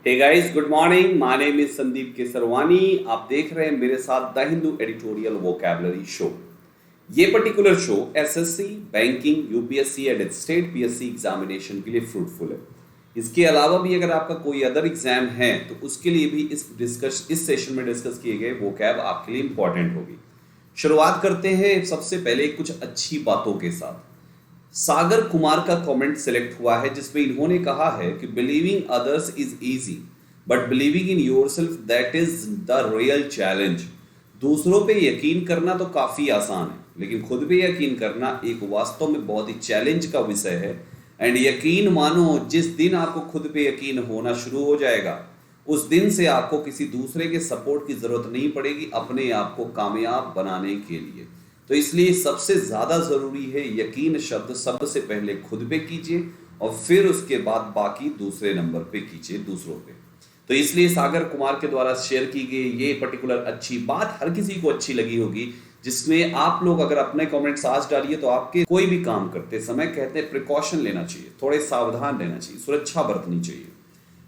Hey guys, good morning. My name is Sandeep Kesarwani. आप देख रहे हैं मेरे साथ the Hindu editorial vocabulary show. ये particular show SSC, banking, UPSC and state PSC examination के लिए फ्रूटफुल है। इसके अलावा भी अगर आपका कोई अदर एग्जाम है तो उसके लिए भी इस सेशन में डिस्कस किए गए वोकैब आपके लिए इंपॉर्टेंट होगी। शुरुआत करते हैं सबसे पहले कुछ अच्छी बातों के साथ। सागर कुमार का कमेंट सिलेक्ट हुआ है जिसमें इन्होंने कहा है कि believing others is easy but believing in yourself that is the real challenge. दूसरों पे यकीन करना तो काफी आसान है, लेकिन खुद पे यकीन करना एक वास्तव में बहुत ही चैलेंज का विषय है। एंड यकीन मानो, जिस दिन आपको खुद पे यकीन होना शुरू हो जाएगा उस दिन से आपको किसी दूसरे के सपोर्ट की जरूरत नहीं पड़ेगी अपने आप को कामयाब बनाने के लिए। तो इसलिए सबसे ज्यादा जरूरी है यकीन शब्द सबसे पहले खुद पे कीजिए और फिर उसके बाद बाकी दूसरे नंबर पे कीजिए, दूसरों पे। तो इसलिए सागर कुमार के द्वारा शेयर की गई ये पर्टिकुलर अच्छी बात हर किसी को अच्छी लगी होगी, जिसमें आप लोग अगर अपने कमेंट्स आज डालिए तो आपके कोई भी काम करते समय कहते हैं प्रिकॉशन लेना चाहिए, थोड़े सावधान रहना चाहिए, सुरक्षा बरतनी चाहिए।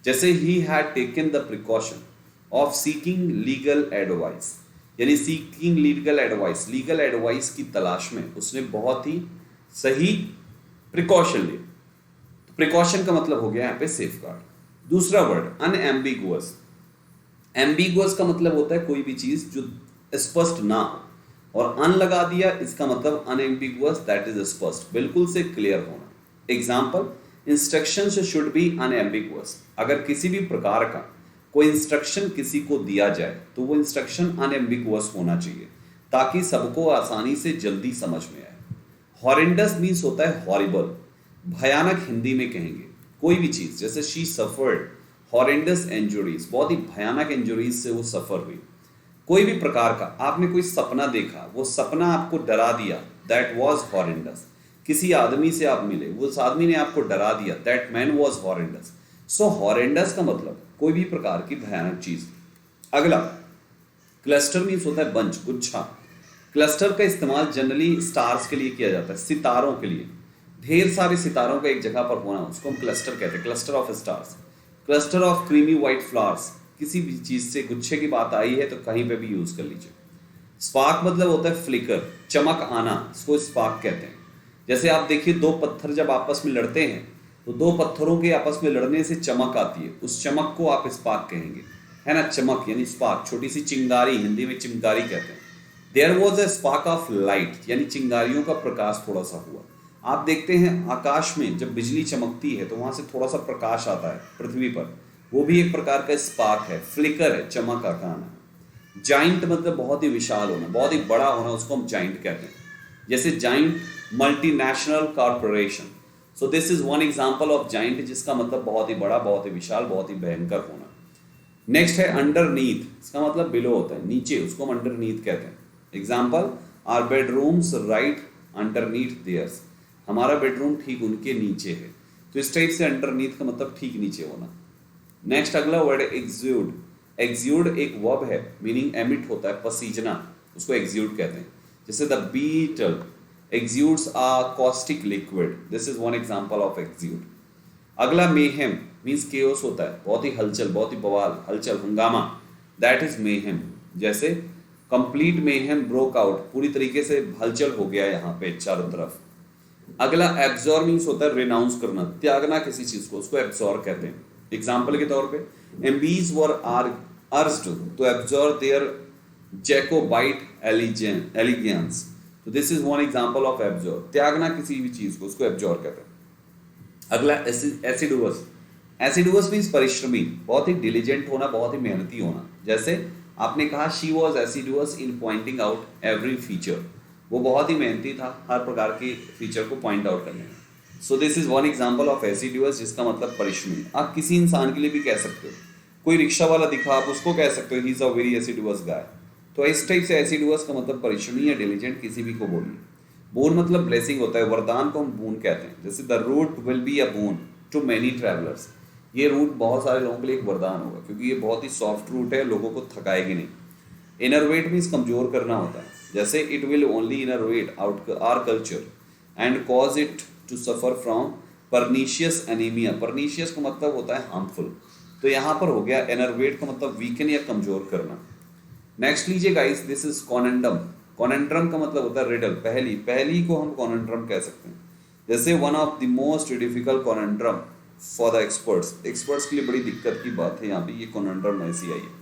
जैसे he had taken the precaution of seeking legal advice, यानी सीकिंग लीगल एडवाइस की तलाश में उसने बहुत ही सही प्रिकॉशन लिए। तो प्रिकॉशन का मतलब हो गया यहाँ पे सेफ गार्ड। दूसरा वर्ड अनएम्बिगुअस। एम्बिगुअस का मतलब होता है कोई भी चीज जो स्पष्ट ना हो, और अन लगा दिया इसका मतलब अनएम्बिगुअस दैट इज स्पष्ट, बिल्कुल से क्लियर होना। Example, instructions should be unambiguous. अगर किसी भी प्रकार का कोई इंस्ट्रक्शन किसी को दिया जाए तो वो इंस्ट्रक्शन अनएम्बिगुअस होना चाहिए ताकि सबको आसानी से जल्दी समझ में आए। हॉरेंडस मीन्स होता है हॉरिबल, भयानक हिंदी में कहेंगे कोई भी चीज, जैसे शी सफर्ड हॉरेंडस इंजुरीज, बहुत ही भयानक इंजुरीज से वो सफर हुई। कोई भी प्रकार का आपने कोई सपना देखा, वो सपना आपको डरा दिया, दैट वॉज हॉरेंडस। किसी आदमी से आप मिले, उस आदमी ने आपको डरा दिया, that man was horrendous. So horrendous का मतलब कोई भी प्रकार की भयानक चीज। अगला क्लस्टर मीन्स होता है बंच, गुच्छा। क्लस्टर का इस्तेमाल जनरली स्टार्स के लिए किया जाता है, सितारों के लिए। ढेर सारे सितारों का एक जगह पर होना उसको हम क्लस्टर कहते हैं, cluster of stars. Cluster of creamy white flowers, किसी भी चीज से गुच्छे की बात आई है तो कहीं पे भी यूज कर लीजिए। स्पार्क मतलब होता है फ्लिकर, चमक आना, इसको स्पार्क कहते हैं। जैसे आप देखिए दो पत्थर जब आपस में लड़ते हैं तो दो पत्थरों के आपस में लड़ने से चमक आती है, उस चमक को आप स्पार्क कहेंगे, है ना। चमक यानी स्पार्क, छोटी सी चिंगारी, हिंदी में चिंगारी कहते हैं। There was a spark of light, यानी चिंगारियों का प्रकाश थोड़ा सा हुआ। आप देखते हैं आकाश में जब बिजली चमकती है तो वहां से थोड़ा सा प्रकाश आता है पृथ्वी पर, वो भी एक प्रकार का स्पार्क है, फ्लिकर है, चमक का आना। जाइंट मतलब बहुत ही विशाल होना, बहुत ही बड़ा होना, उसको हम जाइंट कहते हैं। जैसे giant multinational corporation, so this is one example of giant, जिसका मतलब बहुत ही बड़ा, बहुत ही विशाल, बहुत ही भयंकर होना। नेक्स्ट है अंडरनीथ, इसका मतलब बिलो होता है, नीचे, उसको हम अंडरनीथ कहते हैं। Example, our bedrooms right underneath there's, हमारा बेडरूम ठीक उनके नीचे है। तो इस टाइप से अंडरनीथ का मतलब ठीक नीचे होना। नेक्स्ट अगला वर्ड है एक्सूड। एक्सूड एक वर्ब है, मीनिंग एमिट होता है, पसीजना, उसको एक्सूड कहते हैं। जैसे the beetle exudes a caustic liquid, this is one example of exude। अगला mayhem means chaos होता है, बहुत ही हलचल, बहुत ही बवाल, हलचल, हंगामा, that is mayhem। जैसे complete mayhem broke out, पूरी तरीके से हलचल हो गया यहाँ पे चारों तरफ। अगला absorb means होता है renounce करना, त्यागना किसी चीज को, उसको absorb कहते हैं। एग्जाम्पल के तौर पे MBs were urged to absorb their Jacobite allegiance, तो this is one example of absorb, त्यागना किसी भी चीज को, उसको एब्जॉर्ब कहते हैं। अगला एसिडुअस। एसिडुअस मींस परिश्रमी, बहुत ही डिलीजेंट होना, बहुत ही मेहनती होना। जैसे आपने कहा she was assiduous in pointing out every feature, वो बहुत ही मेहनती था हर प्रकार के फीचर को पॉइंट आउट करने में। So this is one example of assiduous, जिसका मतलब परिश्रमी। आप किसी इंसान के लिए भी कह सकते हो, कोई रिक्शा वाला दिखा, आप उसको कह सकते हो ही इज अ वेरी एसिडुअस गाय। तो इस टाइप से एसिडुअस का मतलब परिश्रमी या डिलीजेंट, किसी भी को बोलिए। बोन मतलब ब्लेसिंग होता है, वरदान को हम बोन कहते हैं। जैसे the route will be a boon to many travellers, ये रूट बहुत सारे लोगों के लिए एक वरदान होगा क्योंकि ये बहुत ही सॉफ्ट रूट है, लोगों को थकाएगी नहीं। इनरवेट मीन्स कमजोर करना होता है, जैसे it will only enervate out our culture and cause it to suffer from pernicious anaemia. Pernicious का मतलब होता है हार्मफुल, तो यहाँ पर हो गया एनर्वेट का मतलब वीकन या कमजोर करना। नेक्स्ट लीजिए गाइस, दिस इज कॉनेंडम। कॉनेंड्रम का मतलब होता है रिडल, पहली। पहली को हम कॉनेंड्रम कह सकते हैं। जैसे one of the most difficult conundrum for the experts, experts के लिए बड़ी दिक्कत की बात है यहाँ पे, ये कॉनेंड्रम ऐसी आई है।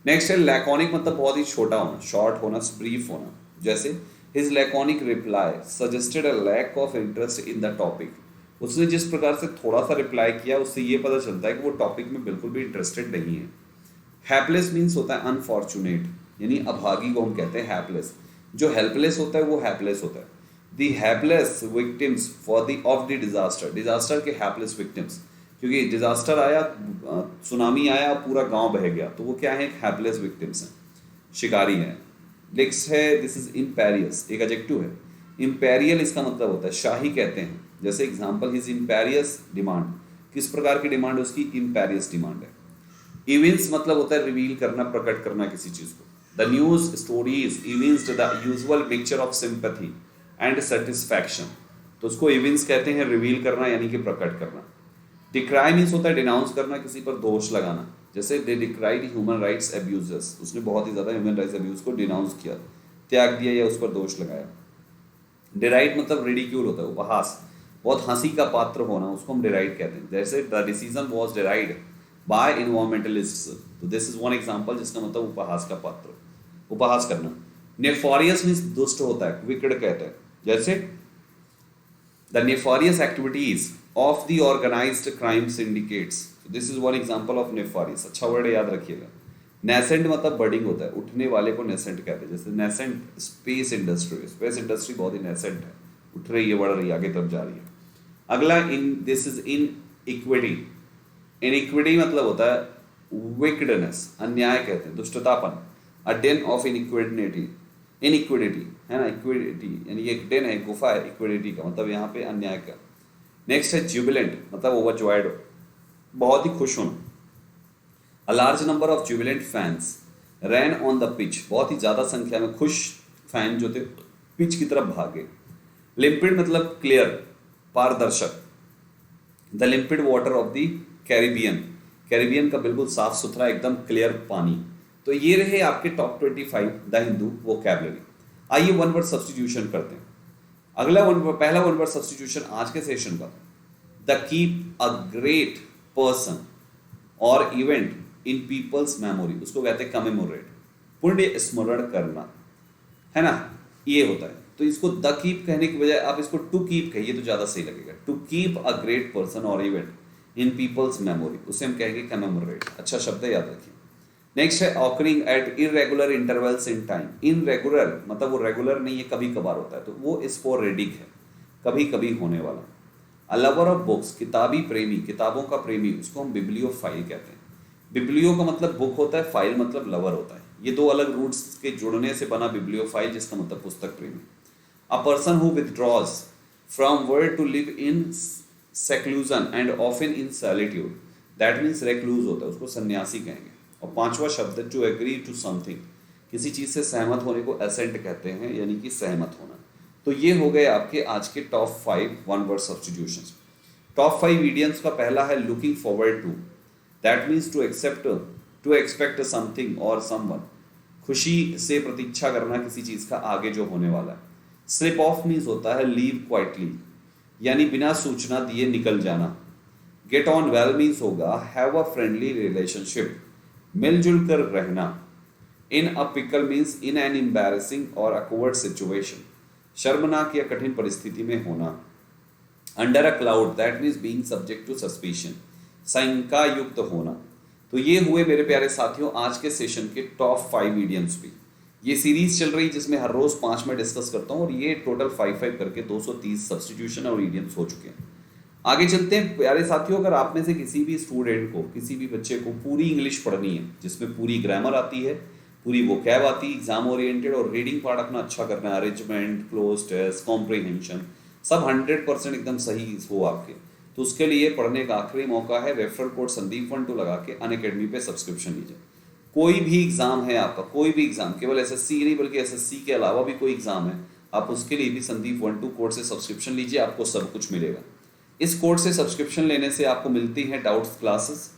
नेक्स्ट है लैकोनिक, मतलब बहुत ही छोटा होना, शॉर्ट होना, ब्रीफ होना। जैसे his laconic reply suggested a lack of interest in the topic, उसने जिस प्रकार से थोड़ा सा रिप्लाई किया उससे ये पता चलता है कि वो टॉपिक में बिल्कुल भी इंटरेस्टेड नहीं है। हैपलेस मीन्स होता है अनफॉर्चुनेट, यानी अभागी को हम कहते हैं हैपलेस। जो हेल्पलेस होता है वो हैपलेस होता है। The hapless victims for the of the disaster, disaster के हैपलेस विक्टिम्स, क्योंकि डिजास्टर आया, सुनामी आया, पूरा गांव बह गया, तो वो क्या है, हैपलेस विक्टिम्स हैं, शिकारी हैं। नेक्स्ट है दिस इज इम्पेरियस, एक एडजेक्टिव है। इम्पेरियल इसका मतलब होता है शाही कहते हैं। जैसे एग्जांपल हिज इम्पेरियस डिमांड, किस प्रकार की डिमांड, उसकी इम्पेरियस डिमांड है। इवेंट्स मतलब होता है रिवील करना, प्रकट करना किसी चीज को। The news stories events the usual picture of sympathy and satisfaction, तो उसको इवेंट्स कहते हैं, रिवील करना यानी कि प्रकट करना। डिक्राई मीन्स होता है डिनाउंस करना, किसी पर दोष लगाना। जैसे दे डिक्राइड ह्यूमन राइट्स अब्यूजेस, उसने बहुत ही ज्यादा ह्यूमन राइट्स अब्यूज को डिनाउंस किया, त्याग दिया या उस पर दोष लगाया। डिराइड मतलब रिडिक्यूल होता है, उपहास, बहुत हंसी का पात्र होना, उसको हम डिराइड कहते हैं। जैसे द डिसीजन वाज डिराइड बाय इन्वायरमेंटलिस्ट्स, तो दिस इज वन एग्जांपल जिसका मतलब उपहास का पात्र, उपहास करना। नेफोरियस मीन्स दुष्ट होता है, विकेड कहते हैं। जैसे the nefarious activities of the organised crime syndicates, this is one example of nefarious. अच्छा वर्ड याद रखिएगा। नेसेंट मतलब बर्डिंग होता है, उठने वाले को नेसेंट कहते हैं। जैसे nascent space industry, space industry बहुत ही नेसेंट है, उठ रही है, बढ़ रही है, आगे तरफ जा रही है। अगला in this is in equity. Iniquity मतलब होता है विकडेनेस, अन्याय कहते हैं, दुष्टतापन। अ डेन ऑफ इनइक्विडिटी, इनइक्विडिटी है ना, इक्विडिटी यानी एक डेन है, गुफा है, इक्विडिटी का मतलब यहाँ पे अन्याय का। नेक्स्ट है जुबिलेंट, मतलब ओवरजॉयड, बहुत ही खुश होना। A large number of jubilant fans ran on the pitch, बहुत ही ज्यादा संख्या में खुश फैन जो थे पिच की तरफ भागे। लिम्पिड मतलब क्लियर, पारदर्शक। The लिम्पिड water of the Caribbean, Caribbean का बिल्कुल साफ सुथरा एकदम क्लियर पानी। तो ये रहे आपके टॉप 25 द हिंदू वोकैबुलरी। आइए वन वर्ड सब्स्टिट्यूशन करते हैं। अगला पहला वन वर्ड सब्स्टिट्यूशन आज के सेशन का, the keep a great person और इवेंट इन पीपल्स मेमोरी, उसको कहते हैं कमेमोरेट, पुण्य स्मरण करना, है ना, ये होता है। तो इसको द कीप कहने की बजाय आप इसको टू कीप कहिए तो ज्यादा सही लगेगा। To keep a great person और इवेंट इन पीपल्स मेमोरी, उसे हम कहेंगे कमेमोरेट। अच्छा शब्द है, याद रखिए। नेक्स्ट है occurring at irregular intervals in time. Irregular मतलब वो रेगुलर नहीं है, कभी कभार होता है, तो वो स्पोरेडिक है, कभी कभी होने वाला। अ लवर ऑफ बुक्स, किताबी प्रेमी, किताबों का प्रेमी, उसको हम बिब्लियोफाइल कहते हैं। बिब्लियो का मतलब बुक होता है, फाइल मतलब लवर होता है। ये दो अलग रूट्स के जुड़ने से बना बिब्लियोफाइल, जिसका मतलब पुस्तक प्रेमी। A person who withdraws from world to live in seclusion and often in solitude, that means recluse होता है, उसको सन्यासी कहेंगे। और पांचवा शब्द टू एग्री टू समथिंग, किसी चीज से सहमत होने को एसेंट कहते हैं, यानी कि सहमत होना। तो ये हो गए आपके आज के top 5 one word substitutions. Top 5 idioms का पहला है looking forward to, that means to expect something और समवन, खुशी से प्रतीक्षा करना किसी चीज का आगे जो होने वाला है। स्लिप ऑफ मीन्स होता है लीव क्वाइटली, यानी बिना सूचना दिए निकल जाना। गेट ऑन वेल मीन्स होगा हैव अ फ्रेंडली रिलेशनशिप, मिलजुल कर रहना। In a pickle means in an embarrassing और अकवर्ड सिचुएशन, शर्मनाक या कठिन परिस्थिति में होना। Under a cloud that means being subject to suspicion, शंका युक्त होना। तो ये हुए मेरे प्यारे साथियों आज के सेशन के टॉप 5 इडियम्स भी। ये सीरीज चल रही जिसमें हर रोज 5 में डिस्कस करता हूँ, और ये टोटल 5 करके 230 सब्स्टिट्यूशन और इडियम्स हो चुके हैं। आगे चलते हैं प्यारे साथियों। अगर आप में से किसी भी स्टूडेंट को, किसी भी बच्चे को पूरी इंग्लिश पढ़नी है, जिसमें पूरी ग्रामर आती है, पूरी वोकैब आती है, एग्जाम ओरिएंटेड और रीडिंग पार्ट अपना अच्छा करना है, अरेंजमेंट, क्लोज टेस्ट, कॉम्प्रिहेंशन सब 100% एकदम सही हो आपके, तो उसके लिए पढ़ने का आखिरी मौका है। रेफरल कोड संदीप12 लगा के अनअकैडमी पे सब्सक्रिप्शन लीजिए। कोई भी एग्जाम है आपका, कोई भी एग्जाम, केवल एसएससी नहीं बल्कि एसएससी के अलावा भी कोई एग्जाम है, आप उसके लिए भी संदीप12 कोड से सब्सक्रिप्शन लीजिए, आपको सब कुछ मिलेगा। इस कोड से सब्सक्रिप्शन लेने से आपको मिलती हैं डाउट्स क्लासेस,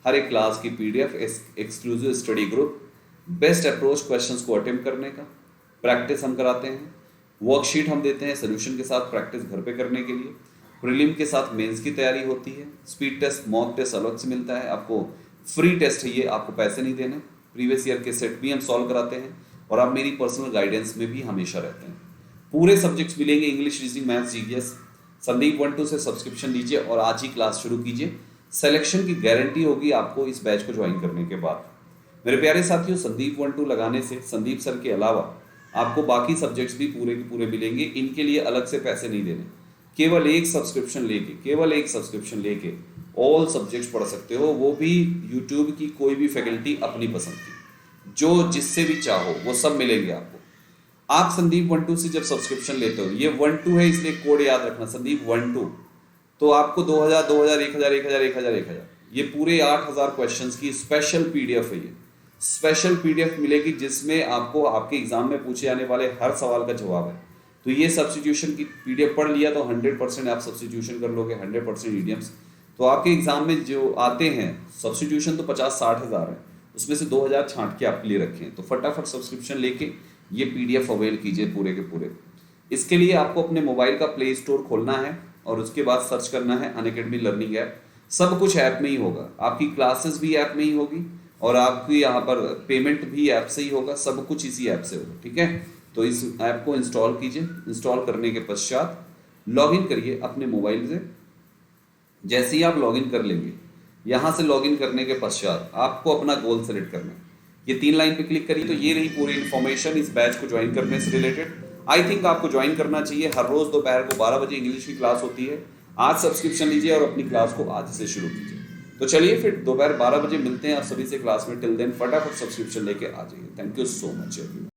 हर एक क्लास की PDF, exclusive study group, best approach questions को अटेम्प्ट करने का, प्रैक्टिस हम कराते हैं, वर्कशीट हम देते हैं सोल्यूशन के साथ प्रैक्टिस घर पे करने के लिए, प्रीलिम के साथ मेंस की तैयारी होती है, स्पीड टेस्ट मॉक टेस्ट अलग से मिलता है आपको, फ्री टेस्ट है ये, आपको पैसे नहीं देने, प्रीवियस ईयर के सेट भी हम सॉल्व कराते हैं और आप मेरी पर्सनल गाइडेंस में भी हमेशा रहते हैं। पूरे सब्जेक्ट्स मिलेंगे, English, reasoning, maths, GS. Sandeep 1-2 से सब्सक्रिप्शन लीजिए और आज ही क्लास शुरू कीजिए। सिलेक्शन की गारंटी होगी आपको इस बैच को ज्वाइन करने के बाद। मेरे प्यारे साथियों, संदीप 1-2 लगाने से संदीप सर के अलावा आपको बाकी सब्जेक्ट्स भी पूरे के पूरे मिलेंगे। इनके लिए अलग से पैसे नहीं देने, केवल एक सब्सक्रिप्शन लेके ऑल सब्जेक्ट्स पढ़ सकते हो, वो भी यूट्यूब की कोई भी फैकल्टी अपनी पसंद की, जो जिससे भी चाहो वो सब मिलेंगे आपको। आप संदीप 1-2 से जब सब्सक्रिप्शन लेते हो, ये 1-2 है इसलिए कोड याद रखना, संदीप 1-2, तो आपको 2000, 2000, 1000, 1000, 1000, 1000, ये पूरे 8000 क्वेश्चंस की स्पेशल PDF है। ये स्पेशल PDF मिलेगी जिसमें आपको आपके एग्जाम में पूछे जाने वाले हर सवाल का जवाब है। तो ये सब्स्टिट्यूशन की PDF पढ़ लिया तो 100% आप सब्स्टिट्यूशन कर लोगे, 100% ईडियम्स। तो आपके एग्जाम में जो आते हैं सब्स्टिट्यूशन तो 50-60 हज़ार है, उसमें से 2000 छांट के आपके लिए रखे हैं। तो फटाफट सब्सक्रिप्शन लेके ये PDF अवेल कीजिए पूरे के पूरे। इसके लिए आपको अपने मोबाइल का प्ले स्टोर खोलना है और उसके बाद सर्च करना है अनअकैडमी लर्निंग ऐप। सब कुछ ऐप में ही होगा, आपकी क्लासेस भी ऐप में ही होगी और आपकी यहाँ पर पेमेंट भी ऐप से ही होगा, सब कुछ इसी ऐप से होगा, ठीक है। तो इस ऐप को इंस्टॉल कीजिए। इंस्टॉल करने के पश्चात लॉगिन करिए अपने मोबाइल से। जैसे ही आप लॉगिन कर लेंगे, यहाँ से लॉगिन करने के पश्चात आपको अपना गोल सेलेक्ट करना है। ये 3 लाइन पे क्लिक करिए तो ये रही पूरी इन्फॉर्मेशन इस बैच को ज्वाइन करने से रिलेटेड। आई थिंक आपको ज्वाइन करना चाहिए। हर रोज दोपहर को 12 बजे इंग्लिश की क्लास होती है। आज सब्सक्रिप्शन लीजिए और अपनी क्लास को आज से शुरू कीजिए। तो चलिए फिर दोपहर 12 बजे मिलते हैं आप सभी से क्लास में। टिल देन फटाफट सब्सक्रिप्शन लेके आ जाइए। Thank you so much everyone.